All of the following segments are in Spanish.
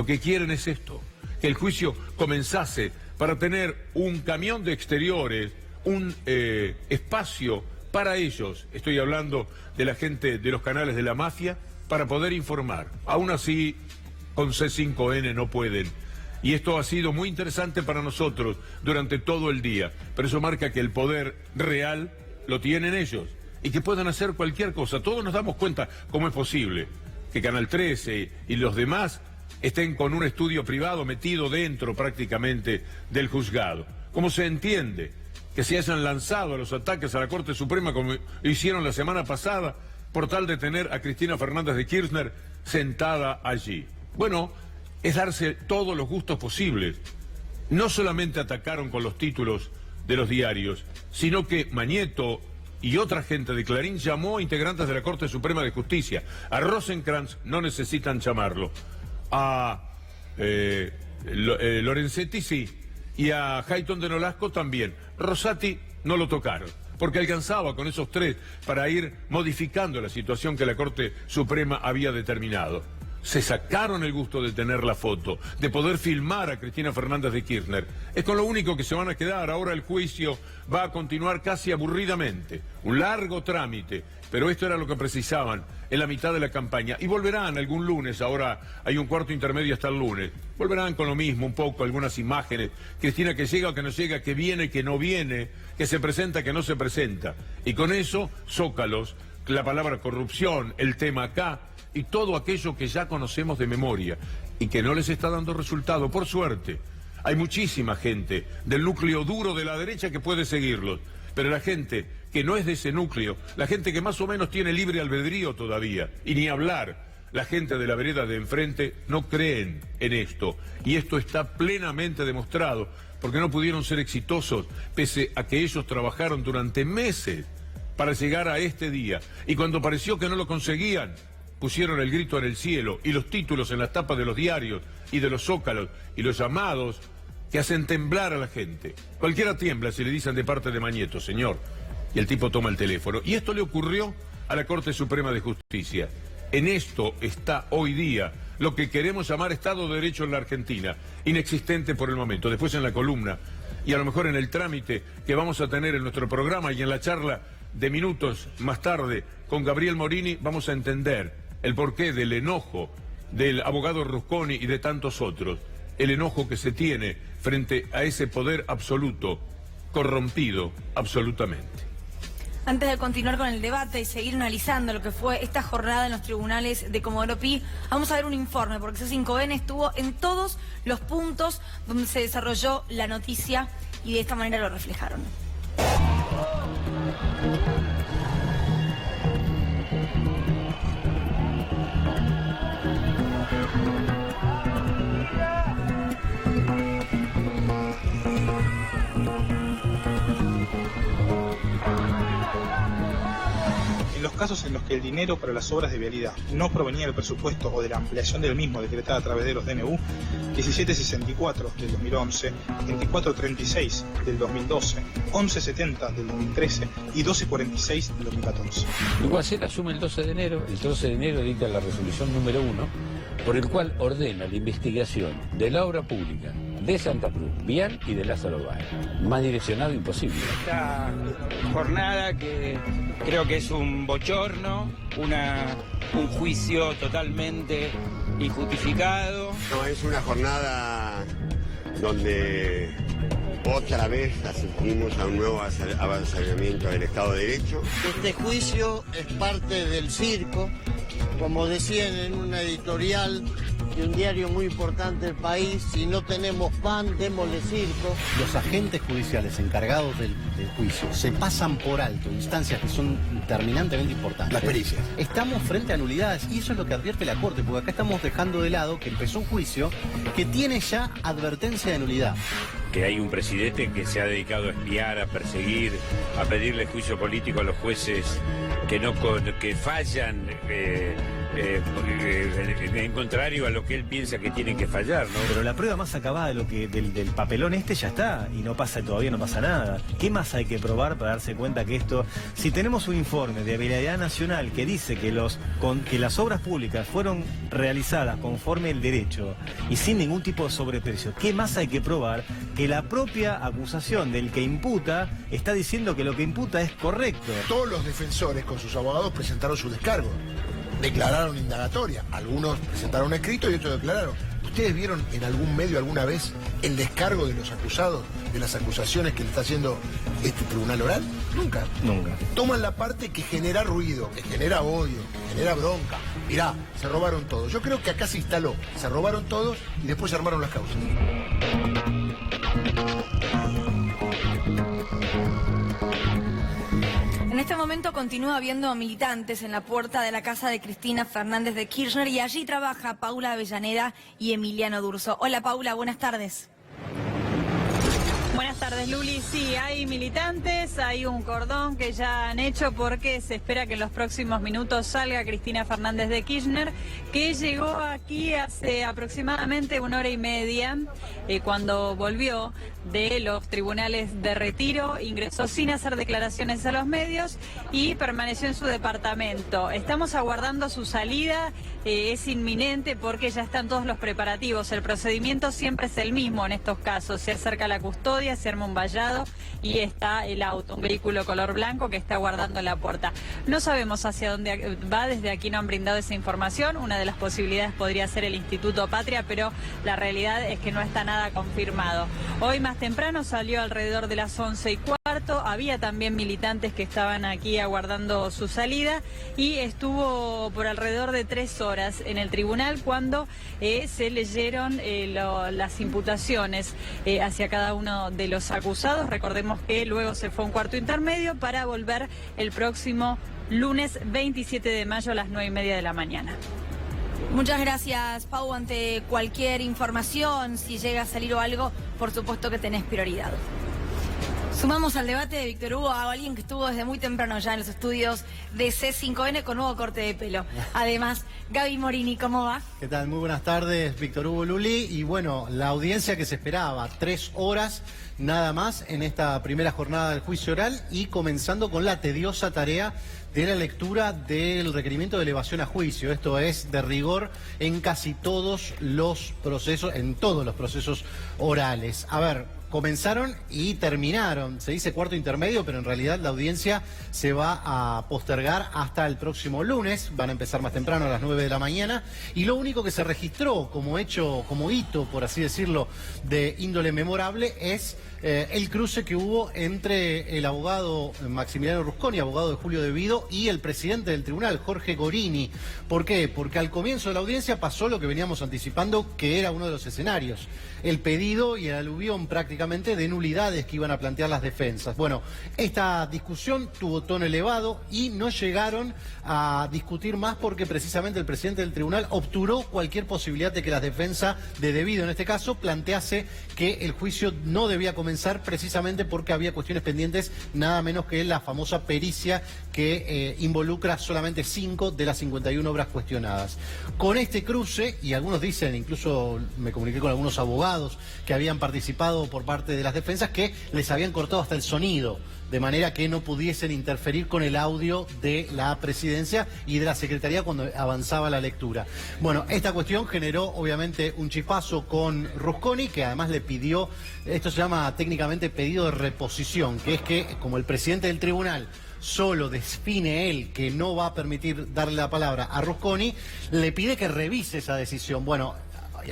que quieren es esto, que el juicio comenzase para tener un camión de exteriores, un espacio para ellos, estoy hablando de la gente de los canales de la mafia, para poder informar. Aún así, con C5N no pueden. Y esto ha sido muy interesante para nosotros durante todo el día. Pero eso marca que el poder real lo tienen ellos y que pueden hacer cualquier cosa. Todos nos damos cuenta cómo es posible que Canal 13 y los demás estén con un estudio privado metido dentro prácticamente del juzgado. ¿Cómo se entiende que se hayan lanzado a los ataques a la Corte Suprema como hicieron la semana pasada por tal de tener a Cristina Fernández de Kirchner sentada allí? Bueno, es darse todos los gustos posibles. No solamente atacaron con los títulos de los diarios, sino que Mañeto y otra gente de Clarín llamó a integrantes de la Corte Suprema de Justicia. A Rosenkrantz no necesitan llamarlo. A Lorenzetti sí. Y a Hayton de Nolasco también. Rosati no lo tocaron, porque alcanzaba con esos tres para ir modificando la situación que la Corte Suprema había determinado. Se sacaron el gusto de tener la foto, de poder filmar a Cristina Fernández de Kirchner. Es con lo único que se van a quedar. Ahora el juicio va a continuar casi aburridamente. Un largo trámite, pero esto era lo que precisaban en la mitad de la campaña. Y volverán algún lunes, ahora hay un cuarto intermedio hasta el lunes. Volverán con lo mismo, un poco, algunas imágenes. Cristina que llega o que no llega, que viene, que no viene, que se presenta, que no se presenta. Y con eso, zócalos, la palabra corrupción, el tema acá, y todo aquello que ya conocemos de memoria y que no les está dando resultado, por suerte. Hay muchísima gente del núcleo duro de la derecha que puede seguirlos, pero la gente que no es de ese núcleo, la gente que más o menos tiene libre albedrío todavía, y ni hablar, la gente de la vereda de enfrente, no creen en esto, y esto está plenamente demostrado, porque no pudieron ser exitosos, pese a que ellos trabajaron durante meses para llegar a este día, y cuando pareció que no lo conseguían, pusieron el grito en el cielo y los títulos en las tapas de los diarios y de los zócalos y los llamados que hacen temblar a la gente. Cualquiera tiembla si le dicen de parte de Mañeto, señor. Y el tipo toma el teléfono. Y esto le ocurrió a la Corte Suprema de Justicia. En esto está hoy día lo que queremos llamar Estado de Derecho en la Argentina, inexistente por el momento. Después en la columna y a lo mejor en el trámite que vamos a tener en nuestro programa y en la charla de minutos más tarde con Gabriel Morini vamos a entender el porqué del enojo del abogado Rusconi y de tantos otros, el enojo que se tiene frente a ese poder absoluto, corrompido absolutamente. Antes de continuar con el debate y seguir analizando lo que fue esta jornada en los tribunales de Comodoro Pi, vamos a ver un informe, porque C5N estuvo en todos los puntos donde se desarrolló la noticia y de esta manera lo reflejaron. En los casos en los que el dinero para las obras de vialidad no provenía del presupuesto o de la ampliación del mismo decretada a través de los DNU, 1764 del 2011, 2436 del 2012, 1170 del 2013 y 1246 del 2014. El UACEL asume el 12 de enero, el 12 de enero dicta la resolución número 1, por el cual ordena la investigación de la obra pública de Santa Cruz, Vial y de Lázaro Báez. Más direccionado imposible. Esta jornada que creo que es un bochorno, un juicio totalmente injustificado. No, es una jornada donde otra vez asistimos a un nuevo avasallamiento del Estado de Derecho. Este juicio es parte del circo, como decían en una editorial de un diario muy importante del país: si no tenemos pan, démosle circo. Los agentes judiciales encargados del juicio se pasan por alto instancias que son terminantemente importantes. Las pericias. Estamos frente a nulidades y eso es lo que advierte la Corte, porque acá estamos dejando de lado que empezó un juicio que tiene ya advertencia de nulidad. Que hay un presidente que se ha dedicado a espiar, a perseguir, a pedirle juicio político a los jueces que fallan en contrario a lo que él piensa que tienen que fallar, ¿no? Pero la prueba más acabada del papelón ya está, y todavía no pasa nada. ¿Qué más hay que probar para darse cuenta que esto, si tenemos un informe de habilidad nacional que dice que las obras públicas fueron realizadas conforme el derecho y sin ningún tipo de sobreprecio, qué más hay que probar que la propia acusación del que imputa está diciendo que lo que imputa es correcto? Todos los defensores con sus abogados presentaron su descargo, declararon indagatoria, algunos presentaron un escrito y otros declararon. ¿Ustedes vieron en algún medio alguna vez el descargo de los acusados, de las acusaciones que le está haciendo este tribunal oral? Nunca. Nunca. Toman la parte que genera ruido, que genera odio, que genera bronca. Mirá, se robaron todo. Yo creo que acá se instaló, se robaron todos y después se armaron las causas. En este momento continúa habiendo militantes en la puerta de la casa de Cristina Fernández de Kirchner y allí trabaja Paula Avellaneda y Emiliano Durso. Hola Paula, buenas tardes. Buenas tardes, Luli. Sí, hay militantes, hay un cordón que ya han hecho porque se espera que en los próximos minutos salga Cristina Fernández de Kirchner, que llegó aquí hace aproximadamente 1 hora y media, cuando volvió de los tribunales de Retiro, ingresó sin hacer declaraciones a los medios y permaneció en su departamento. Estamos aguardando su salida, es inminente porque ya están todos los preparativos. El procedimiento siempre es el mismo en estos casos. Se acerca la custodia, se arma un vallado y está el auto, un vehículo color blanco que está guardando la puerta. No sabemos hacia dónde va, desde aquí no han brindado esa información. Una de las posibilidades podría ser el Instituto Patria, pero la realidad es que no está nada confirmado. Hoy más temprano salió alrededor de las 11:15, había también militantes que estaban aquí aguardando su salida y estuvo por alrededor de 3 horas en el tribunal cuando se leyeron las imputaciones hacia cada uno de los acusados. Recordemos que luego se fue a un cuarto intermedio para volver el próximo lunes 27 de mayo a las 9:30 de la mañana. Muchas gracias, Pau. Ante cualquier información, si llega a salir o algo, por supuesto que tenés prioridad. Sumamos al debate de Víctor Hugo a alguien que estuvo desde muy temprano ya en los estudios de C5N con nuevo corte de pelo. Además, Gaby Morini, ¿cómo va? ¿Qué tal? Muy buenas tardes, Víctor Hugo, Luli. Y bueno, la audiencia que se esperaba, 3 horas nada más en esta primera jornada del juicio oral y comenzando con la tediosa tarea de la lectura del requerimiento de elevación a juicio. Esto es de rigor en casi todos los procesos, en todos los procesos orales. A ver, comenzaron y terminaron. Se dice cuarto intermedio, pero en realidad la audiencia se va a postergar hasta el próximo lunes. Van a empezar más temprano, a las 9 de la mañana. Y lo único que se registró como hecho, como hito, por así decirlo, de índole memorable es el cruce que hubo entre el abogado Maximiliano Rusconi, abogado de Julio De Vido, y el presidente del tribunal, Jorge Gorini. ¿Por qué? Porque al comienzo de la audiencia pasó lo que veníamos anticipando, que era uno de los escenarios. El pedido y el aluvión prácticamente de nulidades que iban a plantear las defensas. Bueno, esta discusión tuvo tono elevado y no llegaron a discutir más porque precisamente el presidente del tribunal obturó cualquier posibilidad de que la defensa de De Vido, en este caso, plantease que el juicio no debía comenzar precisamente porque había cuestiones pendientes, nada menos que la famosa pericia que involucra solamente 5 de las 51 obras cuestionadas. Con este cruce, y algunos dicen, incluso me comuniqué con algunos abogados que habían participado por parte de las defensas, que les habían cortado hasta el sonido, de manera que no pudiesen interferir con el audio de la presidencia y de la secretaría cuando avanzaba la lectura. Bueno, esta cuestión generó obviamente un chispazo con Rusconi, que además le pidió, esto se llama técnicamente pedido de reposición, que es que como el presidente del tribunal solo define él que no va a permitir darle la palabra a Rusconi, le pide que revise esa decisión. Bueno,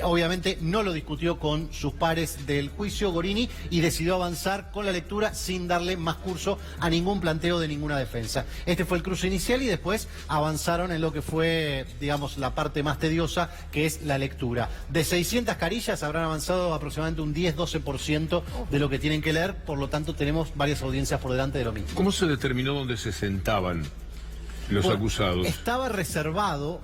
obviamente no lo discutió con sus pares del juicio Gorini y decidió avanzar con la lectura sin darle más curso a ningún planteo de ninguna defensa. Este fue el cruce inicial y después avanzaron en lo que fue, digamos, la parte más tediosa, que es la lectura. De 600 carillas habrán avanzado aproximadamente un 10-12% de lo que tienen que leer, por lo tanto tenemos varias audiencias por delante de lo mismo. ¿Cómo se determinó dónde se sentaban los acusados? Estaba reservado,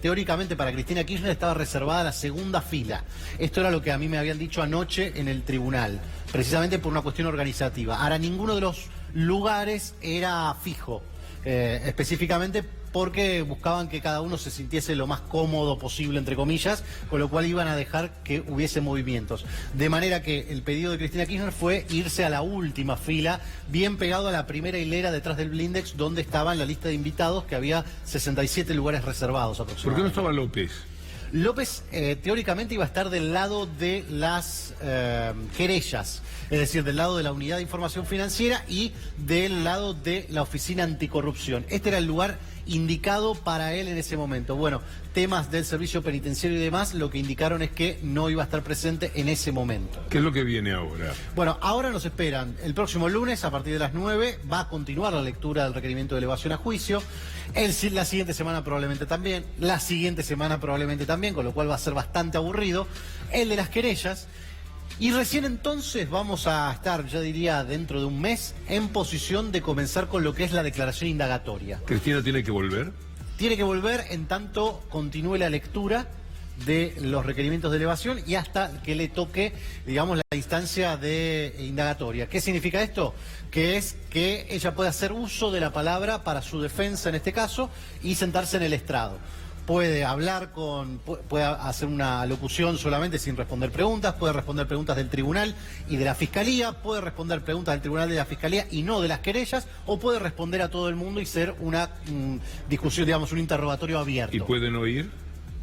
teóricamente para Cristina Kirchner estaba reservada la segunda fila. Esto era lo que a mí me habían dicho anoche en el tribunal, precisamente por una cuestión organizativa. Ahora, ninguno de los lugares era fijo, específicamente porque buscaban que cada uno se sintiese lo más cómodo posible, entre comillas, con lo cual iban a dejar que hubiese movimientos. De manera que el pedido de Cristina Kirchner fue irse a la última fila, bien pegado a la primera hilera detrás del blindex, donde estaba en la lista de invitados, que había 67 lugares reservados aproximadamente. ¿Por qué no estaba López? López teóricamente iba a estar del lado de las querellas, es decir, del lado de la Unidad de Información Financiera y del lado de la Oficina Anticorrupción. Este era el lugar indicado para él en ese momento. Bueno, temas del servicio penitenciario y demás, lo que indicaron es que no iba a estar presente en ese momento. ¿Qué es lo que viene ahora? Bueno, ahora nos esperan el próximo lunes a partir de las 9, va a continuar la lectura del requerimiento de elevación a juicio. La siguiente semana probablemente también, la siguiente semana probablemente también, con lo cual va a ser bastante aburrido. El de las querellas. Y recién entonces vamos a estar, ya diría, dentro de un mes, en posición de comenzar con lo que es la declaración indagatoria. ¿Cristina tiene que volver? Tiene que volver en tanto continúe la lectura de los requerimientos de elevación y hasta que le toque, digamos, la instancia de indagatoria. ¿Qué significa esto? Que es que ella puede hacer uso de la palabra para su defensa en este caso y sentarse en el estrado. Puede hablar puede hacer una locución solamente sin responder preguntas, puede responder preguntas del tribunal y de la fiscalía, puede responder preguntas del tribunal y de la fiscalía y no de las querellas, o puede responder a todo el mundo y ser una discusión, digamos, un interrogatorio abierto. ¿Y pueden oír?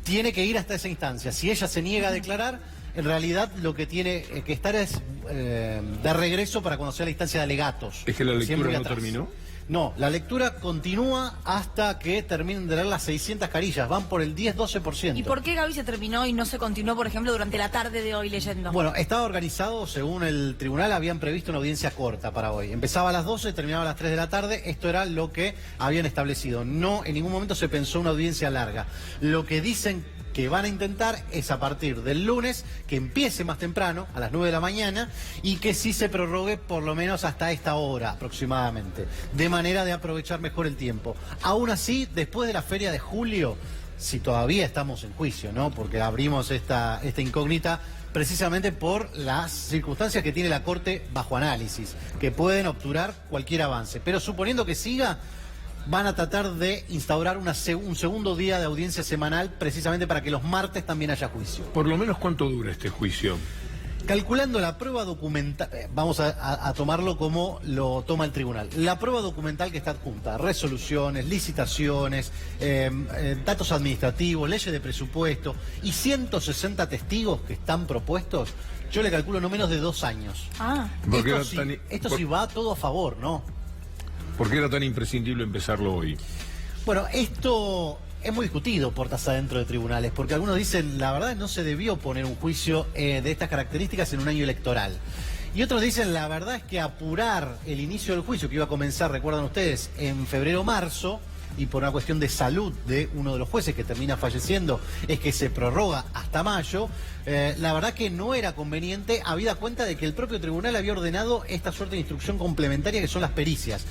Tiene que ir hasta esa instancia. Si ella se niega a declarar, en realidad lo que tiene que estar es de regreso para cuando sea la instancia de alegatos. ¿Es que la lectura no terminó? No, la lectura continúa hasta que terminen de leer las 600 carillas. Van por el 10-12%. ¿Y por qué, Gaby, se terminó y no se continuó, por ejemplo, durante la tarde de hoy leyendo? Bueno, estaba organizado, según el tribunal, habían previsto una audiencia corta para hoy. Empezaba a las 12, terminaba a las 3 de la tarde. Esto era lo que habían establecido. No, en ningún momento se pensó una audiencia larga. Lo que dicen que van a intentar es a partir del lunes que empiece más temprano, a las 9 de la mañana, y que sí se prorrogue por lo menos hasta esta hora aproximadamente, de manera de aprovechar mejor el tiempo. Aún así, después de la feria de julio, si todavía estamos en juicio, ¿no? Porque abrimos esta incógnita precisamente por las circunstancias que tiene la Corte bajo análisis, que pueden obturar cualquier avance. Pero suponiendo que siga, van a tratar de instaurar un segundo día de audiencia semanal precisamente para que los martes también haya juicio. ¿Por lo menos cuánto dura este juicio? Calculando la prueba documental, vamos a tomarlo como lo toma el tribunal. La prueba documental que está adjunta, resoluciones, licitaciones, datos administrativos, leyes de presupuesto y 160 testigos que están propuestos, yo le calculo no menos de 2 años. Esto sí va todo a favor, ¿no? ¿Por qué era tan imprescindible empezarlo hoy? Bueno, esto es muy discutido puertas adentro de tribunales, porque algunos dicen, la verdad, no se debió poner un juicio de estas características en un año electoral. Y otros dicen, la verdad es que apurar el inicio del juicio, que iba a comenzar, recuerdan ustedes, en febrero-marzo, y por una cuestión de salud de uno de los jueces que termina falleciendo, es que se prorroga hasta mayo. La verdad que no era conveniente, habida cuenta de que el propio tribunal había ordenado esta suerte de instrucción complementaria que son las pericias.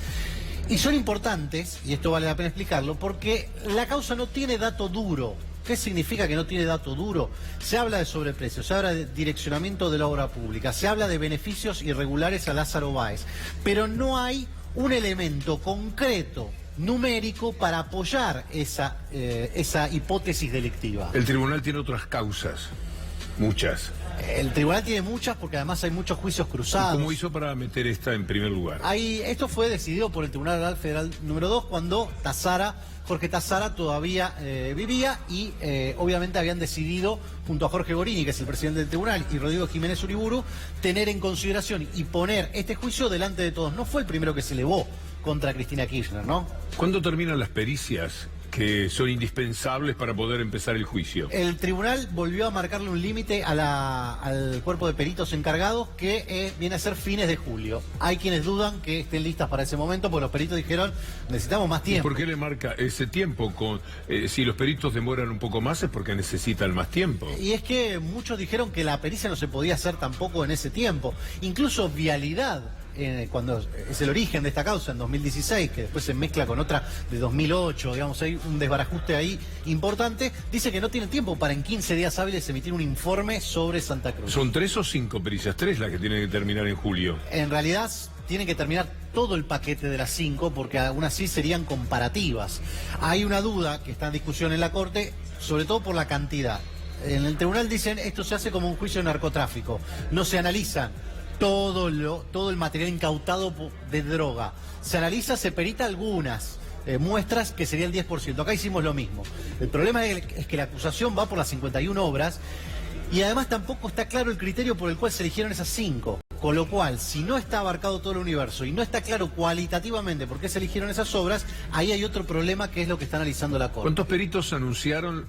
Y son importantes, y esto vale la pena explicarlo, porque la causa no tiene dato duro. ¿Qué significa que no tiene dato duro? Se habla de sobreprecios, se habla de direccionamiento de la obra pública, se habla de beneficios irregulares a Lázaro Báez, pero no hay un elemento concreto, numérico, para apoyar esa hipótesis delictiva. El tribunal tiene otras causas, muchas. El tribunal tiene muchas porque además hay muchos juicios cruzados. ¿Cómo hizo para meter esta en primer lugar? Esto fue decidido por el Tribunal Oral Federal número 2 cuando Jorge Tazzara todavía vivía y obviamente habían decidido, junto a Jorge Gorini, que es el presidente del tribunal, y Rodrigo Jiménez Uriburu, tener en consideración y poner este juicio delante de todos. No fue el primero que se elevó contra Cristina Kirchner, ¿no? ¿Cuándo terminan las pericias que son indispensables para poder empezar el juicio? El tribunal volvió a marcarle un límite al cuerpo de peritos encargados que viene a ser fines de julio. Hay quienes dudan que estén listas para ese momento, porque los peritos dijeron, necesitamos más tiempo. ¿Y por qué le marca ese tiempo? Si los peritos demoran un poco más es porque necesitan más tiempo. Y es que muchos dijeron que la pericia no se podía hacer tampoco en ese tiempo. Incluso Vialidad cuando es el origen de esta causa, en 2016, que después se mezcla con otra de 2008, digamos, hay un desbarajuste ahí importante, dice que no tiene tiempo para en 15 días hábiles emitir un informe sobre Santa Cruz. ¿Son 3 o 5 pericias? 3 las que tienen que terminar en julio. En realidad tienen que terminar todo el paquete de las 5, porque aún así serían comparativas. Hay una duda que está en discusión en la Corte, sobre todo por la cantidad. En el tribunal dicen esto se hace como un juicio de narcotráfico. No se analiza todo el material incautado de droga. Se analiza, se perita algunas muestras, que sería el 10%. Acá hicimos lo mismo. El problema es que la acusación va por las 51 obras y además tampoco está claro el criterio por el cual se eligieron esas 5. Con lo cual, si no está abarcado todo el universo y no está claro cualitativamente por qué se eligieron esas obras, ahí hay otro problema que es lo que está analizando la Corte. ¿Cuántos peritos analizaron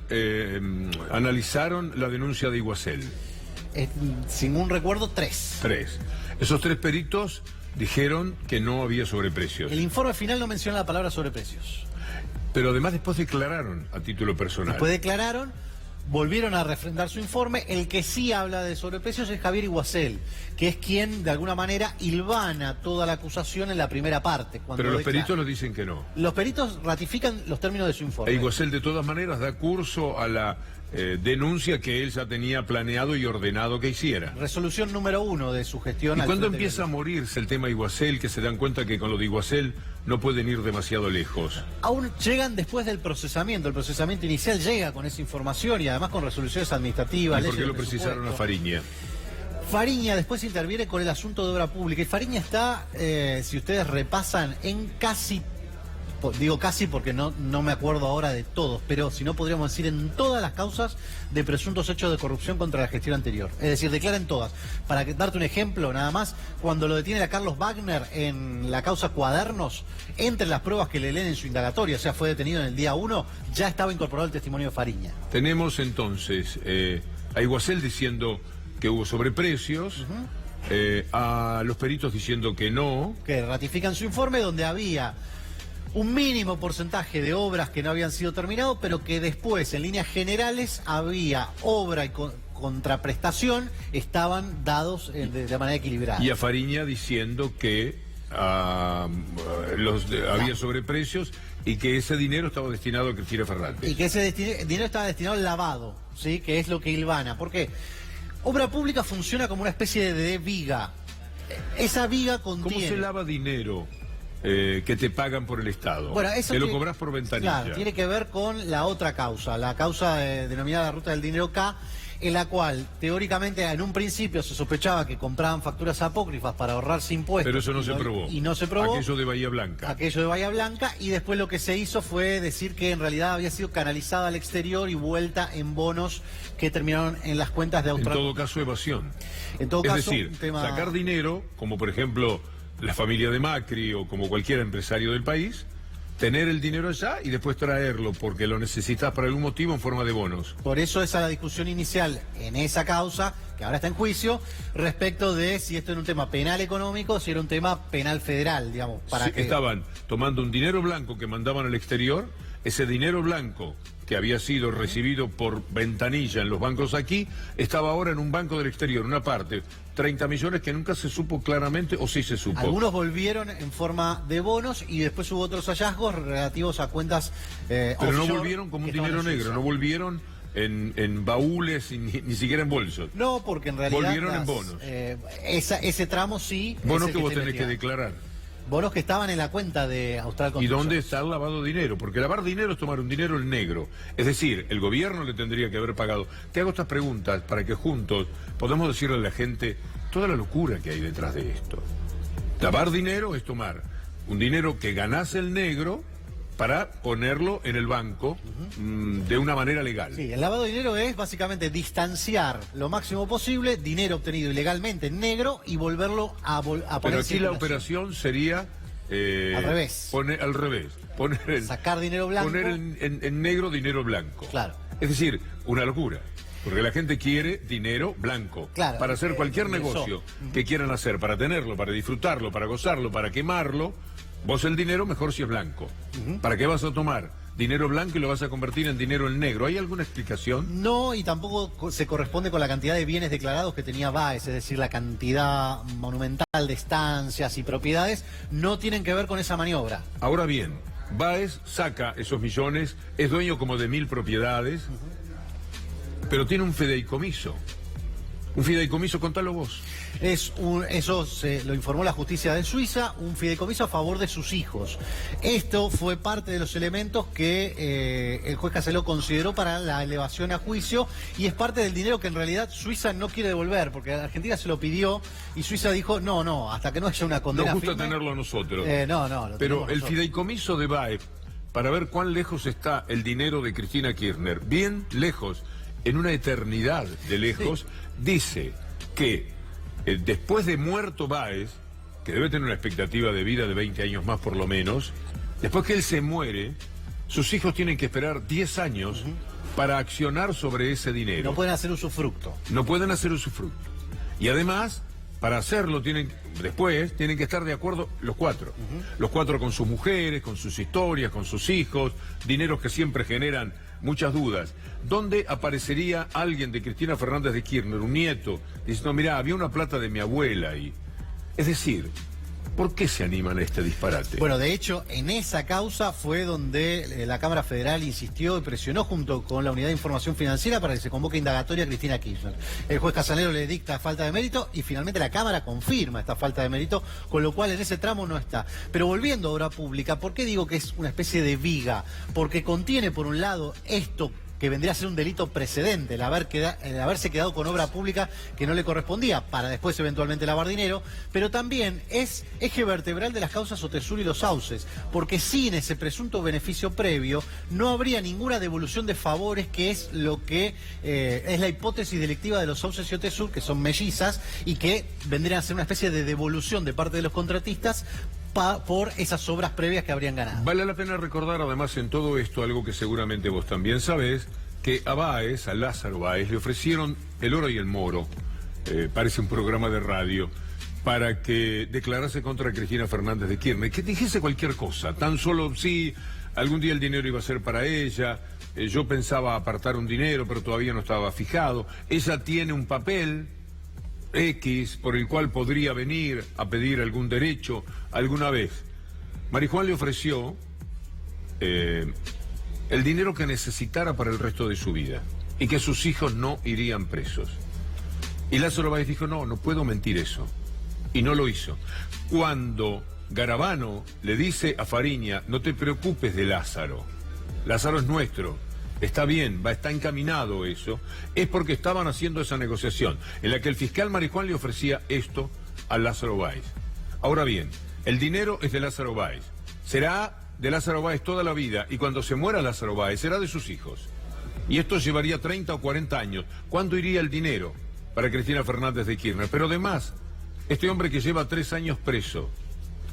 la denuncia de Iguacel? Sin un recuerdo, 3. 3. Esos 3 peritos dijeron que no había sobreprecios. El informe final no menciona la palabra sobreprecios. Pero además después declararon a título personal. Después declararon, volvieron a refrendar su informe. El que sí habla de sobreprecios es Javier Iguacel, que es quien de alguna manera hilvana toda la acusación en la primera parte. Pero los peritos nos dicen que no. Los peritos ratifican los términos de su informe. E Iguacel de todas maneras da curso a la denuncia que él ya tenía planeado y ordenado que hiciera. Resolución número 1 de su gestión. ¿Y cuándo empieza a morirse el tema Iguacel, que se dan cuenta que con lo de Iguacel no pueden ir demasiado lejos? Aún llegan después del procesamiento. El procesamiento inicial llega con esa información y además con resoluciones administrativas. ¿Y por qué lo precisaron a Fariña? Fariña después interviene con el asunto de obra pública. Y Fariña está, si ustedes repasan, en casi... Digo casi porque no me acuerdo ahora de todos, pero si no podríamos decir en todas las causas de presuntos hechos de corrupción contra la gestión anterior. Es decir, declaran todas. Para darte un ejemplo, nada más, cuando lo detiene a Carlos Wagner en la causa Cuadernos, entre las pruebas que le leen en su indagatoria, o sea, fue detenido en el día 1, ya estaba incorporado el testimonio de Fariña. Tenemos entonces a Iguacel diciendo que hubo sobreprecios, a los peritos diciendo que no. Que ratifican su informe donde había un mínimo porcentaje de obras que no habían sido terminadas, pero que después, en líneas generales, había obra y contraprestación, estaban dados de manera equilibrada. Y a Fariña diciendo que había sobreprecios y que ese dinero estaba destinado a Cristina Fernández. Y que ese dinero estaba destinado al lavado, ¿sí? Que es lo que hilvana. Porque obra pública funciona como una especie de viga. Esa viga contiene... ¿Cómo se lava dinero que te pagan por el Estado? Bueno, eso lo cobras por ventanilla. Claro, tiene que ver con la otra causa, la causa denominada la Ruta del Dinero K, en la cual teóricamente en un principio se sospechaba que compraban facturas apócrifas para ahorrarse impuestos. Pero eso no se probó. Y no se probó. Aquello de Bahía Blanca. Aquello de Bahía Blanca, y después lo que se hizo fue decir que en realidad había sido canalizada al exterior y vuelta en bonos que terminaron en las cuentas de Austral. En todo caso, evasión. En todo caso, es decir, sacar dinero, como por ejemplo la familia de Macri o como cualquier empresario del país, tener el dinero allá y después traerlo porque lo necesitas por algún motivo en forma de bonos. Por eso esa es la discusión inicial en esa causa, que ahora está en juicio, respecto de si esto era un tema penal económico o si era un tema penal federal, digamos. Sí, que estaban tomando un dinero blanco que mandaban al exterior, ese dinero blanco que había sido recibido por ventanilla en los bancos aquí, estaba ahora en un banco del exterior, una parte, 30 millones que nunca se supo claramente, o sí se supo. Algunos volvieron en forma de bonos y después hubo otros hallazgos relativos a cuentas pero no volvieron como un dinero negro, no volvieron en baúles, ni siquiera en bolsos. No, porque en realidad... Volvieron en bonos. Ese tramo sí... Bonos que vos tenés que declarar. Bonos que estaban en la cuenta de Austral Construcciones. ¿Y dónde está el lavado de dinero? Porque lavar dinero es tomar un dinero en negro. Es decir, el gobierno le tendría que haber pagado. Te hago estas preguntas para que juntos podamos decirle a la gente toda la locura que hay detrás de esto. Lavar dinero es tomar un dinero que ganás el negro para ponerlo en el banco de una manera legal. Sí, el lavado de dinero es básicamente distanciar lo máximo posible dinero obtenido ilegalmente en negro y volverlo a poner. Pero aquí la operación sería... al revés. Al revés. Sacar dinero blanco. Poner en negro dinero blanco. Claro. Es decir, una locura. Porque la gente quiere dinero blanco. Claro, para hacer cualquier negocio que quieran hacer, para tenerlo, para disfrutarlo, para gozarlo, para quemarlo. Vos el dinero mejor si es blanco. ¿Para qué vas a tomar dinero blanco y lo vas a convertir en dinero en negro. ¿Hay alguna explicación? No, y tampoco se corresponde con la cantidad de bienes declarados que tenía Báez, es decir, la cantidad monumental de estancias y propiedades no tienen que ver con esa maniobra. Ahora bien, Báez saca esos millones, es dueño como de 1000 propiedades, pero tiene un fideicomiso. Un fideicomiso, contalo vos. Eso lo informó la justicia de Suiza, un fideicomiso a favor de sus hijos. Esto fue parte de los elementos que el juez Casaló consideró para la elevación a juicio y es parte del dinero que en realidad Suiza no quiere devolver, porque Argentina se lo pidió y Suiza dijo, no, hasta que no haya una condena Nos gusta firme, tenerlo nosotros. Pero el fideicomiso de Báez, para ver cuán lejos está el dinero de Cristina Kirchner, bien lejos, en una eternidad de lejos, dice que después de muerto Báez, que debe tener una expectativa de vida de 20 años más por lo menos, después que él se muere, sus hijos tienen que esperar 10 años para accionar sobre ese dinero. No pueden hacer usufructo. No pueden hacer usufructo. Y además, para hacerlo, después tienen que estar de acuerdo los cuatro. Los cuatro con sus mujeres, con sus historias, con sus hijos, dineros que siempre generan muchas dudas. ¿Dónde aparecería alguien de Cristina Fernández de Kirchner, un nieto, diciendo, mirá, había una plata de mi abuela ahí? Es decir, ¿por qué se animan a este disparate? Bueno, de hecho, en esa causa fue donde la Cámara Federal insistió y presionó junto con la Unidad de Información Financiera para que se convoque indagatoria a Cristina Kirchner. El juez Casanero le dicta falta de mérito y finalmente la Cámara confirma esta falta de mérito, con lo cual en ese tramo no está. Pero volviendo a obra pública, ¿por qué digo que es una especie de viga? Porque contiene, por un lado, esto que vendría a ser un delito precedente, el haberse quedado con obra pública que no le correspondía, para después eventualmente lavar dinero, pero también es eje vertebral de las causas Otesur y los Sauces, porque sin ese presunto beneficio previo no habría ninguna devolución de favores, que es lo que es la hipótesis delictiva de los Sauces y Otesur, que son mellizas, y que vendrían a ser una especie de devolución de parte de los contratistas por esas obras previas que habrían ganado. Vale la pena recordar además en todo esto algo que seguramente vos también sabés, que a Báez, a Lázaro Báez, le ofrecieron el oro y el moro, parece un programa de radio, para que declarase contra Cristina Fernández de Kirchner, que dijese cualquier cosa, tan solo sí, algún día el dinero iba a ser para ella, yo pensaba apartar un dinero, pero todavía no estaba fijado, ella tiene un papel X por el cual podría venir a pedir algún derecho alguna vez. Marijuán le ofreció el dinero que necesitara para el resto de su vida y que sus hijos no irían presos. Y Lázaro Báez dijo, no puedo mentir eso. Y no lo hizo. Cuando Garabano le dice a Fariña, no te preocupes de Lázaro, Lázaro es nuestro, está bien, está encaminado eso, es porque estaban haciendo esa negociación en la que el fiscal Marijuán le ofrecía esto a Lázaro Báez. Ahora bien, el dinero es de Lázaro Báez, será de Lázaro Báez toda la vida, y cuando se muera Lázaro Báez será de sus hijos. Y esto llevaría 30 o 40 años. ¿Cuándo iría el dinero para Cristina Fernández de Kirchner? Pero además, este hombre que lleva 3 años preso,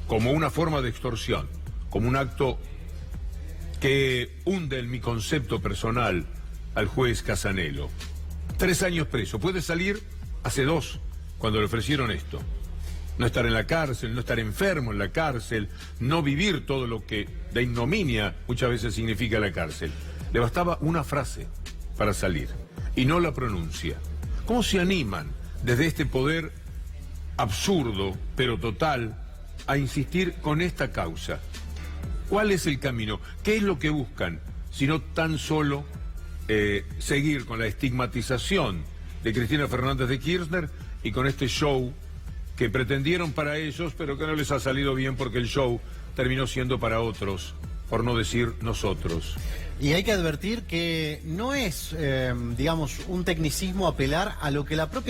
como una forma de extorsión, como un acto que hunde en mi concepto personal al juez Casanelo. 3 años preso, puede salir hace 2, cuando le ofrecieron esto. No estar en la cárcel, no estar enfermo en la cárcel, no vivir todo lo que de ignominia muchas veces significa la cárcel. Le bastaba una frase para salir, y no la pronuncia. ¿Cómo se animan desde este poder absurdo, pero total, a insistir con esta causa? ¿Cuál es el camino? ¿Qué es lo que buscan? Sino tan solo seguir con la estigmatización de Cristina Fernández de Kirchner y con este show que pretendieron para ellos, pero que no les ha salido bien porque el show terminó siendo para otros, por no decir nosotros. Y hay que advertir que no es, digamos, un tecnicismo apelar a lo que la propia